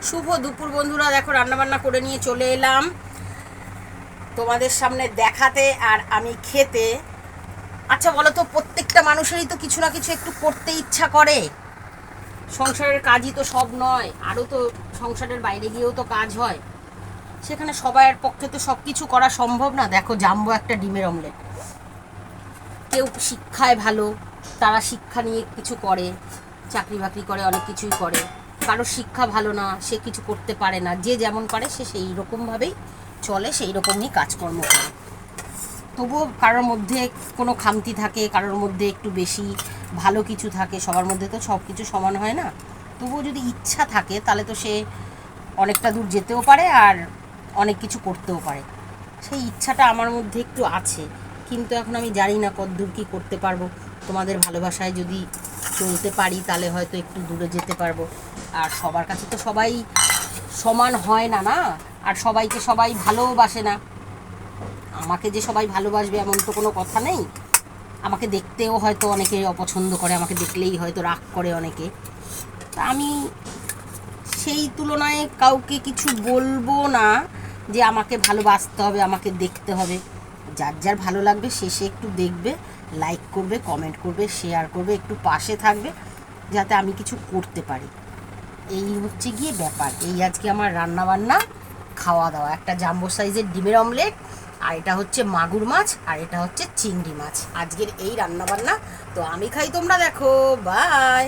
শুভ দুপুর বন্ধুরা, দেখো রান্নাবান্না করে নিয়ে চলে এলাম তোমাদের সামনে দেখাতে আর আমি খেতে। আচ্ছা বলো তো, প্রত্যেকটা মানুষেরই তো কিছু না কিছু একটু করতে ইচ্ছা করে। সংসারের কাজই তো সব নয়, আরও তো সংসারের বাইরে গিয়েও তো কাজ হয়। সেখানে সবার পক্ষে তো সব কিছু করা সম্ভব না। দেখো জাম্বো একটা ডিমের অমলেট। কেউ শিক্ষায় ভালো, তারা শিক্ষা নিয়ে কিছু করে, চাকরি বাকরি করে, অনেক কিছুই করে। কারো শিক্ষা ভালো না, সে কিছু করতে পারে না। যে যেমন পারে সে সেই রকমভাবেই চলে, সেই রকমই কাজকর্ম করে। তবুও কারোর মধ্যে কোনো খামতি থাকে, কারোর মধ্যে একটু বেশি ভালো কিছু থাকে। সবার মধ্যে তো সব কিছু সমান হয় না। তবুও যদি ইচ্ছা থাকে তাহলে তো সে অনেকটা দূর যেতেও পারে আর অনেক কিছু করতেও পারে। সেই ইচ্ছাটা আমার মধ্যে একটু আছে, কিন্তু এখন আমি জানি না কতদূর কী করতে পারবো। তোমাদের ভালোবাসায় যদি চলতে পারি তাহলে হয়তো একটু দূরে যেতে পারবো। আর সবার কাছে তো সবাই সমান হয় না, না। আর সবাইকে সবাই ভালোবাসে না। আমাকে যে সবাই ভালোবাসবে এমন তো কোনো কথা নেই। আমাকে দেখতেও হয়তো অনেকে অপছন্দ করে, আমাকে দেখলেই হয়তো রাগ করে অনেকে। তা আমি সেই তুলনায় কাউকে কিছু বলবো না যে আমাকে ভালোবাসতে হবে, আমাকে দেখতে হবে। যার যার ভালো লাগবে সে একটু দেখবে, লাইক করবে, কমেন্ট করবে, শেয়ার করবে, একটু পাশে থাকবে যাতে আমি কিছু করতে পারি। এই হচ্ছে গিয়ে ব্যাপার। এই আজকে আমার রান্না বান্না, খাওয়া দাওয়া। একটা জাম্বো সাইজের ডিমের অমলেট, আর এটা হচ্ছে মাগুর মাছ, আর এটা হচ্ছে চিংড়ি মাছ। আজকের এই রান্না বান্না। তো আমি খাই, তোমরা দেখো। বাই।